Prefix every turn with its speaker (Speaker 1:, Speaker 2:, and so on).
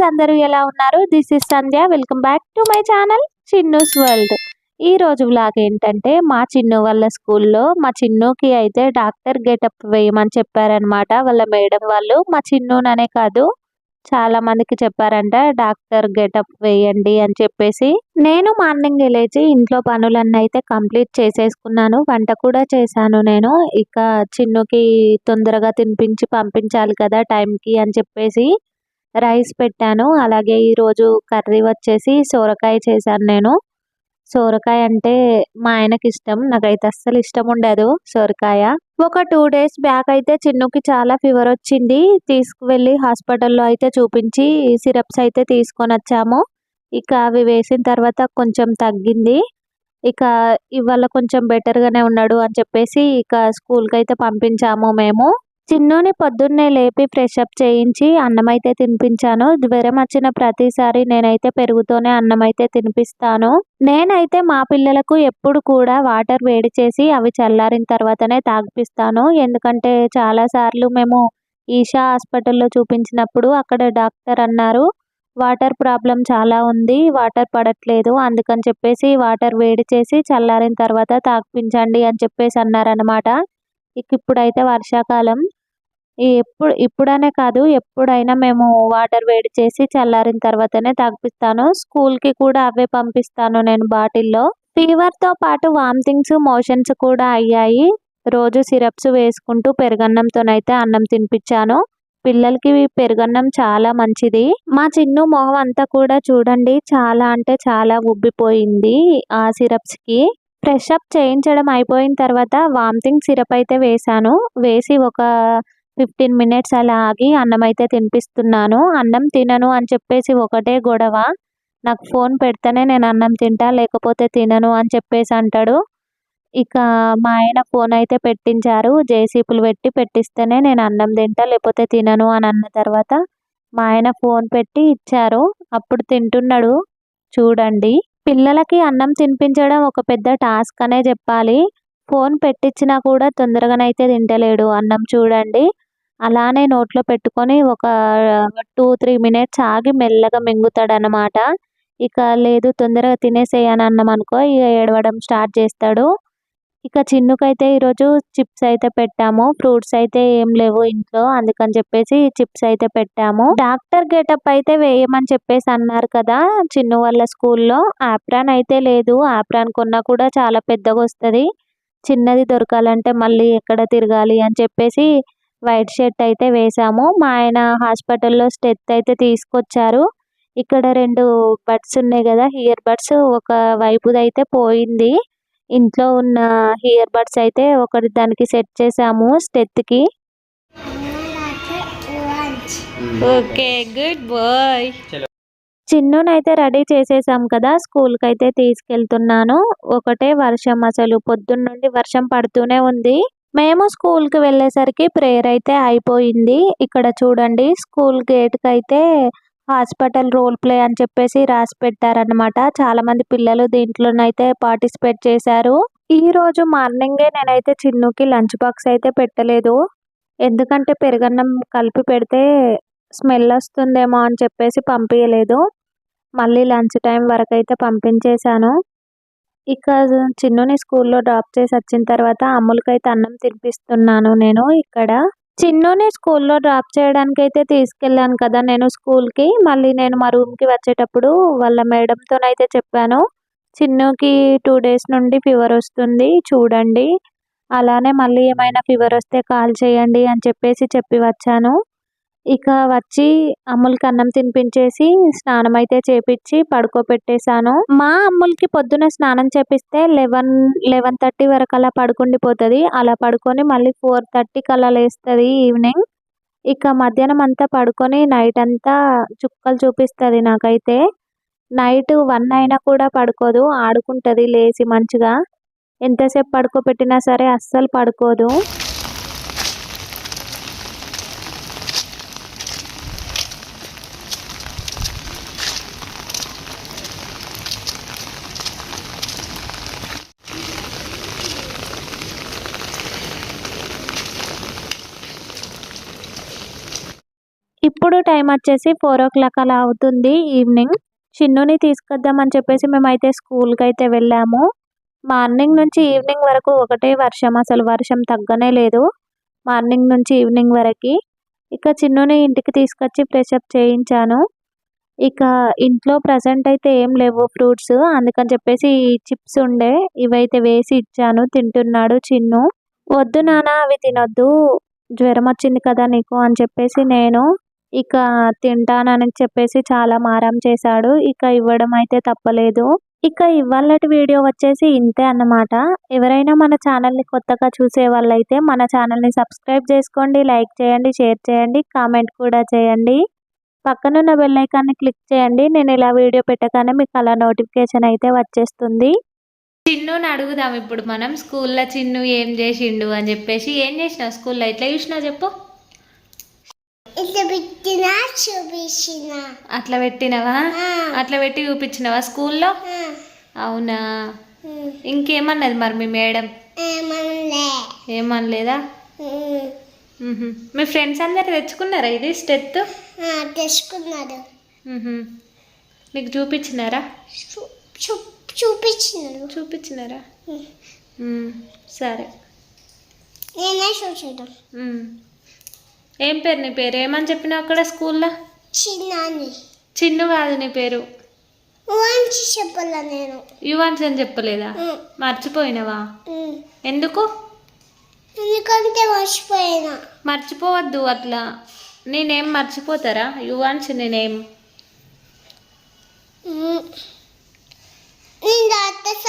Speaker 1: అందరూ ఎలా ఉన్నారు? This is Sandhya. Welcome back to my channel Chinnu's world. ఈ రోజు వ్లాగ్ ఏంటంటే మా చిన్ను వాళ్ళ స్కూల్లో మా చిన్నుకి అయితే డాక్టర్ గెటప్ వేయమని చెప్పారనమాట వాళ్ళ మేడం వాళ్ళు. మా చిన్నుననే కాదు చాలా మందికి చెప్పారంట డాక్టర్ గెటప్ వేయండి అని చెప్పేసి. నేను మార్నింగ్ లేచి ఇంట్లో పనులన్నీ అయితే కంప్లీట్ చేసేసుకున్నాను. వంట కూడా చేశాను నేను. ఇక చిన్నుకి తొందరగా తినిపించి పంపించాలి కదా టైంకి అని చెప్పేసి రైస్ పెట్టాను. అలాగే ఈరోజు కర్రీ వచ్చేసి సోరకాయ చేశాను నేను. సోరకాయ అంటే మా ఆయనకి ఇష్టం. నాకైతే అస్సలు ఇష్టం ఉండదు సోరకాయ. ఒక 2 డేస్ బ్యాక్ అయితే చిన్నుకి చాలా ఫీవర్ వచ్చింది. తీసుకువెళ్ళి హాస్పిటల్లో అయితే చూపించి సిరప్స్ అయితే తీసుకొని వచ్చాము. ఇక అవి వేసిన తర్వాత కొంచెం తగ్గింది. ఇక ఇవాళ కొంచెం బెటర్గానే ఉన్నాడు అని చెప్పేసి ఇక స్కూల్కి అయితే పంపించాము మేము. చిన్నుని పొద్దున్నే లేపి ఫ్రెష్ అప్ చేయించి అన్నం అయితే తినిపించాను. జ్వరం వచ్చిన ప్రతిసారి నేనైతే పెరుగుతోనే అన్నం అయితే తినిపిస్తాను. నేనైతే మా పిల్లలకు ఎప్పుడు కూడా వాటర్ వేడి చేసి అవి చల్లారిన తర్వాతనే తాగిపిస్తాను. ఎందుకంటే చాలా సార్లు మేము ఈషా హాస్పిటల్లో చూపించినప్పుడు అక్కడ డాక్టర్ అన్నారు వాటర్ ప్రాబ్లం చాలా ఉంది, వాటర్ పడట్లేదు, అందుకని చెప్పేసి వాటర్ వేడి చేసి చల్లారిన తర్వాత తాగిపించండి అని చెప్పేసి అన్నారనమాట. ఇప్పుడైతే వర్షాకాలం ఇప్పుడనే కాదు ఎప్పుడైనా మేము వాటర్ వేడి చేసి చల్లారిన తర్వాతనే తాగిపిస్తాను. స్కూల్కి కూడా అవే పంపిస్తాను నేను బాటిల్లో. ఫీవర్తో పాటు వామిటింగ్స్ మోషన్స్ కూడా అయ్యాయి. రోజు సిరప్స్ వేసుకుంటూ పెరుగన్నంతోనైతే అన్నం తినిపించాను. పిల్లలకి పెరుగన్నం చాలా మంచిది. మా చిన్ను మొహం అంతా కూడా చూడండి చాలా అంటే చాలా ఉబ్బిపోయింది ఆ సిరప్స్కి. ఫ్రెష్ అప్ చేయించడం అయిపోయిన తర్వాత వామిటింగ్ సిరప్ అయితే వేశాను. వేసి ఒక 15 మినిట్స్ అలా ఆగి అన్నం అయితే తినిపిస్తున్నాను. అన్నం తినను అని చెప్పేసి ఒకటే గొడవ. నాకు ఫోన్ పెడితేనే నేను అన్నం తింటా లేకపోతే తినను అని చెప్పేసి అంటాడు. ఇక మా ఆయన ఫోన్ అయితే పెట్టించారు. జేసీపీలు పెట్టి పెట్టిస్తేనే నేను అన్నం తింటా లేకపోతే తినను అని అన్న తర్వాత మా ఆయన ఫోన్ పెట్టి ఇచ్చారు. అప్పుడు తింటున్నాడు చూడండి. పిల్లలకి అన్నం తినిపించడం ఒక పెద్ద టాస్క్ అనే చెప్పాలి. ఫోన్ పెట్టించినా కూడా తొందరగానైతే తింటలేడు అన్నం చూడండి. అలానే నోట్లో పెట్టుకొని ఒక 2-3 మినిట్స్ ఆగి మెల్లగా మింగుతాడనమాట. ఇక లేదు తొందరగా తినేసేయి అని అన్నాం అనుకో ఇక ఏడవడం స్టార్ట్ చేస్తాడు. ఇక చిన్నుకైతే ఈరోజు చిప్స్ అయితే పెట్టాము. ఫ్రూట్స్ అయితే ఏం లేవు ఇంట్లో, అందుకని చెప్పేసి చిప్స్ అయితే పెట్టాము. డాక్టర్ గెటప్ అయితే వేయమని చెప్పేసి అన్నారు కదా చిన్ను వాళ్ళ స్కూల్లో. ఆప్రాన్ అయితే లేదు. ఆప్రాన్ కొన్నా కూడా చాలా పెద్దగా వస్తుంది. చిన్నది దొరకాలంటే మళ్ళీ ఎక్కడ తిరగాలి అని చెప్పేసి వైట్ షర్ట్ అయితే వేసాము. మా ఆయన హాస్పిటల్లో స్టెత్ అయితే తీసుకొచ్చారు. ఇక్కడ 2 బడ్స్ ఉన్నాయి కదా హియర్ బడ్స్, ఒక వైపుది అయితే పోయింది. ఇంట్లో ఉన్న హియర్ బడ్స్ అయితే ఒకటి దానికి సెట్ చేసాము స్టెత్కి. Okay good boy. చిన్నునైతే రెడీ చేసేసాం కదా స్కూల్కి అయితే తీసుకెళ్తున్నాను. ఒకటే వర్షం, అసలు పొద్దున్న నుండి వర్షం పడుతూనే ఉంది. మేము స్కూల్కి వెళ్ళేసరికి ప్రేయర్ అయితే అయిపోయింది. ఇక్కడ చూడండి స్కూల్ గేట్కి అయితే హాస్పిటల్ రోల్ ప్లే అని చెప్పేసి రాసి పెట్టారనమాట. చాలా మంది పిల్లలు దీంట్లోనైతే పార్టిసిపేట్ చేశారు. ఈ రోజు మార్నింగే నేనైతే చిన్నుకి లంచ్ బాక్స్ అయితే పెట్టలేదు. ఎందుకంటే పెరుగన్నం కలిపి పెడితే స్మెల్ వస్తుందేమో అని చెప్పేసి పంపించలేదు. మళ్ళీ లంచ్ టైం వరకు అయితే పంపించేశాను. ఇక చిన్నుని స్కూల్లో డ్రాప్ చేసి వచ్చిన తర్వాత అమ్ములకైతే అన్నం తినిపిస్తున్నాను నేను ఇక్కడ. చిన్నుని స్కూల్లో డ్రాప్ చేయడానికి అయితే తీసుకెళ్ళాను కదా నేను స్కూల్కి. మళ్ళీ నేను మా రూమ్కి వచ్చేటప్పుడు వాళ్ళ మేడంతోనైతే చెప్పాను చిన్నుకి 2 డేస్ నుండి ఫీవర్ వస్తుంది చూడండి, అలానే మళ్ళీ ఏమైనా ఫీవర్ వస్తే కాల్ చేయండి అని చెప్పేసి చెప్పి వచ్చాను. ఇక వచ్చి అమ్ములకి అన్నం తినిపించేసి స్నానం అయితే చేపించి పడుకోబెట్టేశాను. మా అమ్ములకి పొద్దున స్నానం చేపిస్తే 11-11:30 వరకు అలా పడుకుండిపోతుంది. అలా పడుకొని మళ్ళీ 4:30కి అలా లేస్తుంది ఈవినింగ్. ఇక మధ్యాహ్నం అంతా పడుకొని నైట్ అంతా చుక్కలు చూపిస్తుంది నాకైతే. నైట్ 1 అయినా కూడా పడుకోదు, ఆడుకుంటుంది లేచి మంచిగా. ఎంతసేపు పడుకోబెట్టినా సరే అస్సలు పడుకోదు. ఇప్పుడు టైం వచ్చేసి 4 o'clock అలా అవుతుంది ఈవినింగ్. చిన్నుని తీసుకొద్దామని చెప్పేసి మేమైతే స్కూల్కి అయితే వెళ్ళాము. మార్నింగ్ నుంచి ఈవినింగ్ వరకు ఒకటే వర్షం, అసలు వర్షం తగ్గనే లేదు మార్నింగ్ నుంచి ఈవినింగ్ వరకు. ఇక చిన్నుని ఇంటికి తీసుకొచ్చి ఫ్రెషప్ చేయించాను. ఇక ఇంట్లో ప్రజెంట్ అయితే ఏం లేవు ఫ్రూట్స్, అందుకని చెప్పేసి చిప్స్ ఉండే ఇవైతే వేసి ఇచ్చాను, తింటున్నాడు చిన్ను. వద్దు నాన్న అవి తినొద్దు, జ్వరం వచ్చింది కదా నీకు అని చెప్పేసి నేను ఇక తింటానని చెప్పేసి చాలా మారం చేశాడు. ఇక ఇవ్వడం అయితే తప్పలేదు. ఇక ఇవాళటి వీడియో వచ్చేసి ఇంతే అన్నమాట. ఎవరైనా మన ఛానల్ని కొత్తగా చూసే వాళ్ళైతే మన ఛానల్ని సబ్స్క్రైబ్ చేసుకోండి, లైక్ చేయండి, షేర్ చేయండి, కామెంట్ కూడా చేయండి. పక్కనున్న బెల్ ఐకాన్ని క్లిక్ చేయండి. నేను ఇలా వీడియో పెట్టగానే మీకు అలా నోటిఫికేషన్ అయితే వచ్చేస్తుంది. చిన్నుని అడుగుదాం ఇప్పుడు మనం, స్కూల్లో చిన్ను ఏం చేసిండు అని చెప్పేసి. ఏం చేసినావు స్కూల్లో, ఇట్లా చూసినావు చెప్పు. అట్లా పెట్టినవా? అట్లా పెట్టి చూపించినవా స్కూల్లో? అవునా, ఇంకేమన్నది మరి మీ మేడం? ఏమనలేదా? మీ ఫ్రెండ్స్ అందరు తెచ్చుకున్నారా ఇది స్టెత్?
Speaker 2: తెచ్చుకున్నారు.
Speaker 1: నీకు చూపించినారా? చూపించినారా? సరే,
Speaker 2: నేనే చూసాను.
Speaker 1: ఏం పేరు నీ పేరు? ఏమని చెప్పినావు అక్కడ స్కూల్లో?
Speaker 2: చిన్నాని.
Speaker 1: చిన్ను కాదు నీ పేరు.
Speaker 2: చెప్పాలా నేను?
Speaker 1: యువాన్స్ అని చెప్పలేదా? మర్చిపోయినావా? ఎందుకు?
Speaker 2: ఎందుకంటే మర్చిపోయినా.
Speaker 1: మర్చిపోవద్దు అట్లా, నేనేం మర్చిపోతారా? యువాన్స్ నేనేం
Speaker 2: నేను డాక్టర్